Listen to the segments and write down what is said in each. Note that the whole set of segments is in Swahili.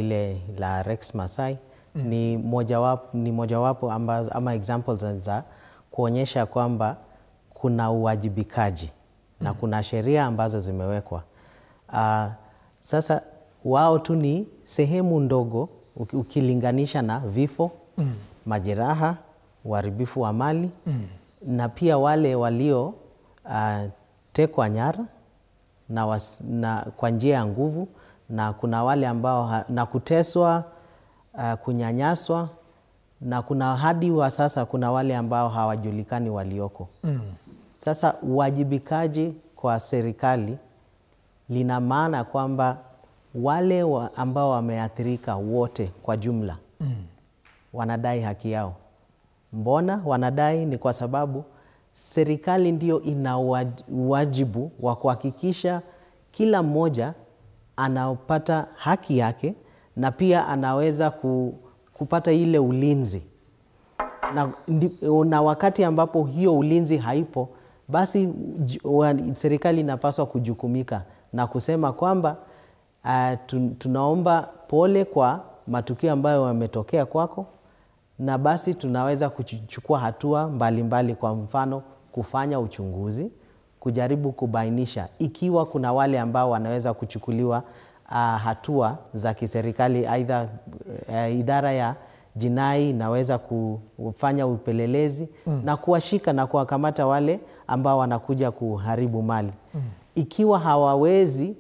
ile la Rex Masai ni mojawapo ama examples za kuonyesha kwamba kuna uwajibikaji na kuna sheria ambazo zimewekwa. Sasa wao tu ni sehemu ndogo ukilinganisha na vifo, majeraha, uharibifu wa mali na pia wale walio tekwa nyara na kwa njia ya nguvu, na kuna wale ambao na kuteswa, kunyanyaswa, na kuna hadi wa sasa kuna wale ambao hawajulikani walioko. Sasa uwajibikaji kwa serikali lina maana kwamba wale ambao wameathirika wote kwa jumla wanadai haki yao. Mbona wanadai? Ni kwa sababu serikali ndio ina wajibu wa kuhakikisha kila mmoja anapata haki yake na pia anaweza kupata ile ulinzi. Na wakati ambapo hiyo ulinzi haipo, basi serikali inapaswa kujukumika na kusema kwamba tunaomba pole kwa matukio ambayo yametokea kwako, na basi tunaweza kuchukua hatua mbalimbali, kwa mfano kufanya uchunguzi, kujaribu kubainisha ikiwa kuna wale ambao wanaweza kuchukuliwa hatua za kiserikali, aidha idara ya jinai inaweza kufanya upelelezi na kuwashika na kuwakamata wale ambao wanakuja kuharibu mali. Ikiwa hawawezi,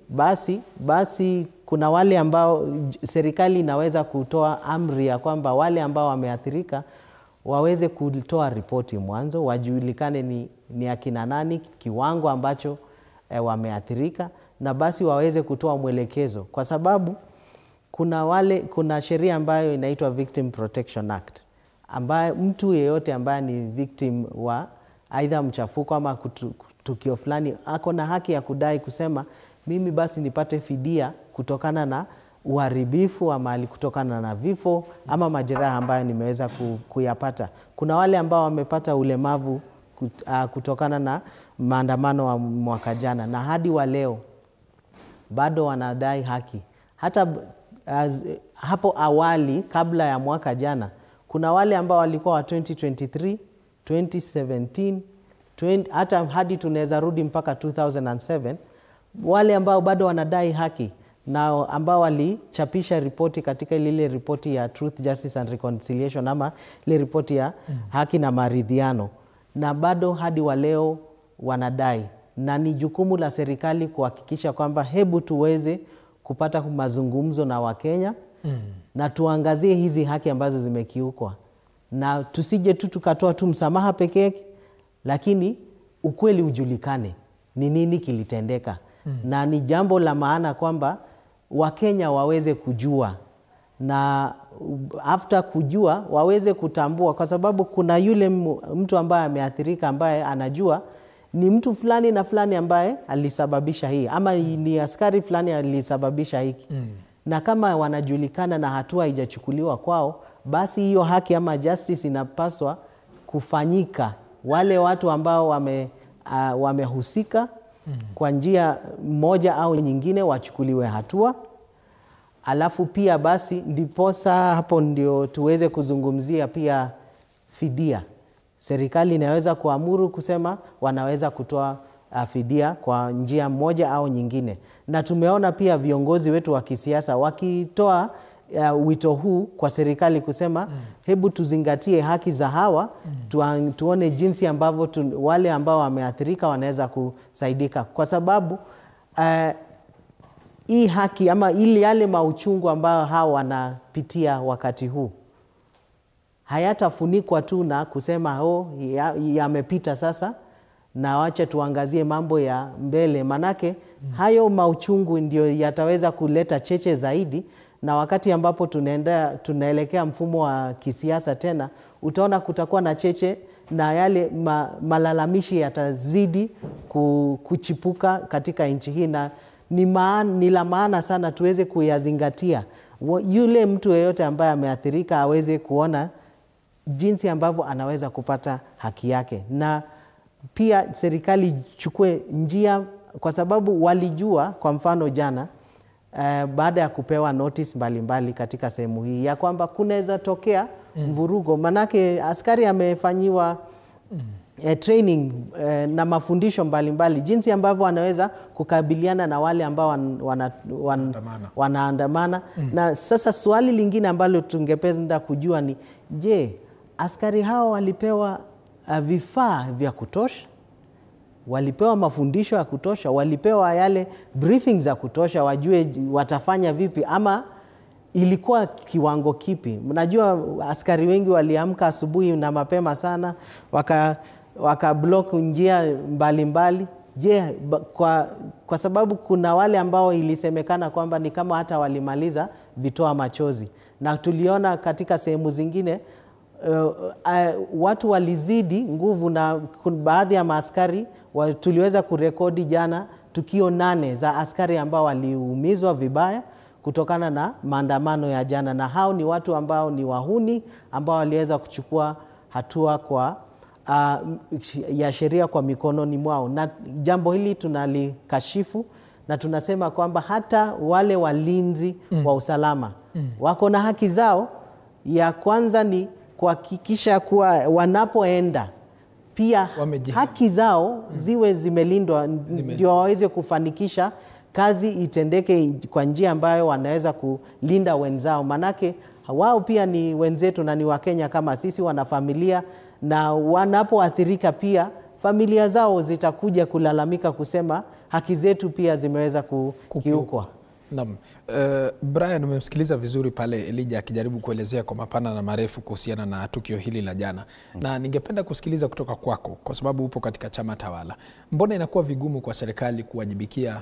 basi kuna wale ambao serikali inaweza kutoa amri ya kwamba wale ambao wameathirika waweze kutoa ripoti mwanzo, wajulikane ni akina nani, kiwango ambacho wameathirika, na basi waweze kutoa mwelekezo, kwa sababu kuna sheria ambayo inaitwa Victim Protection Act, ambayo mtu yeyote ambaye ni victim wa aidha mchafuko ama tukio fulani ako na haki ya kudai kusema, mimi basi nipate fidia kutokana na uharibifu wa mali, kutokana na vifo ama majeraha ambayo nimeweza kuyapata. Kuna wale ambao wamepata ulemavu kutokana na maandamano wa mwaka jana, na hadi wa leo bado wanadai haki. Hata hapo awali, kabla ya mwaka jana, kuna wale ambao walikuwa wa 2023, 2017, hata hadi tunaweza rudi mpaka 2007, wale ambao bado wanadai haki na ambao walichapisha ripoti katika ile ripoti ya Truth, Justice and Reconciliation, ama ile ripoti ya haki na maridhiano, na bado hadi wa leo wanadai. Na ni jukumu la serikali kuhakikisha kwamba hebu tuweze kupata mazungumzo na Wakenya na tuangazie hizi haki ambazo zimekiukwa, na tusije tu tukatoa tu msamaha pekee, lakini ukweli ujulikane ni nini kilitendeka. Na ni jambo la maana kwamba Wakenya waweze kujua, na after kujua waweze kutambua, kwa sababu kuna yule mtu ambaye ameathirika ambaye anajua ni mtu fulani na fulani ambaye alisababisha hii, ama ni askari fulani alisababisha hiki. Na kama wanajulikana na hatua haijachukuliwa kwao, basi hiyo haki ama justice inapaswa kufanyika. Wale watu ambao wamehusika kwa njia moja au nyingine wachukuliwe hatua. Alafu pia basi ndiposa hapo ndio tuweze kuzungumzia pia fidia. Serikali inaweza kuamuru kusema wanaweza kutoa fidia kwa njia moja au nyingine. Na tumeona pia viongozi wetu wa kisiasa wakitoa wito huu kwa serikali kusema hebu tuzingatie haki za hawa, tuone jinsi ambavyo wale ambao wameathirika wanaweza kusaidika, kwa sababu hii haki ama yale mauchungu ambayo hawa wanapitia wakati huu hayatafunikwa tu na kusema yamepita sasa na wacha tuangazie mambo ya mbele, manake hayo mauchungu ndio yataweza kuleta cheche zaidi. Na wakati ambapo tunaelekea mfumo wa kisiasa tena, utaona kutakuwa na cheche na yale malalamishi yatazidi kuchipuka katika nchi hii, na ni la maana sana tuweze kuyazingatia. Yule mtu yeyote ambaye ameathirika aweze kuona jinsi ambavyo anaweza kupata haki yake, na pia serikali ichukue njia, kwa sababu walijua, kwa mfano jana baada ya kupewa notice mbalimbali katika sehemu hii ya kwamba kunaweza tokea mvurugo, manake askari amefanyiwa training na mafundisho mbalimbali jinsi ambavyo anaweza kukabiliana na wale ambao wanaandamana. Na sasa swali lingine ambalo tungependa kujua ni je, askari hao walipewa vifaa vya kutosha? Walipewa mafundisho ya kutosha? Walipewa yale briefings za kutosha wajue watafanya vipi, ama ilikuwa kiwango kipi? Mnajua askari wengi waliamka asubuhi na mapema sana waka block njia mbalimbali. Je, kwa sababu kuna wale ambao ilisemekana kwamba ni kama hata walimaliza vitoa machozi, na tuliona katika sehemu zingine watu walizidi nguvu, na baadhi ya maaskari tuliweza kurekodi jana tukio 8 za askari ambao waliumizwa vibaya kutokana na maandamano ya jana, na hao ni watu ambao ni wahuni ambao waliweza kuchukua hatua kwa ya sheria kwa mikononi mwao. Na jambo hili tunalikashifu na tunasema kwamba hata wale walinzi wa usalama wako na haki zao. Ya kwanza ni kuhakikisha kuwa wanapoenda pia haki zao ziwe zimelindwa, ndio waweze kufanikisha kazi itendeke kwa njia ambayo wanaweza kulinda wenzao, manake wao pia ni wenzetu na ni Wakenya kama sisi, wana familia, na wanapoathirika pia familia zao zitakuja kulalamika kusema haki zetu pia zimeweza kukiukwa. Naam. Brian, umemsikiliza vizuri pale Elijah akijaribu kuelezea kwa mapana na marefu kuhusiana na tukio hili la jana. Na ningependa kusikiliza kutoka kwako kwa sababu upo katika chama tawala. Mbona inakuwa vigumu kwa serikali kuwajibikia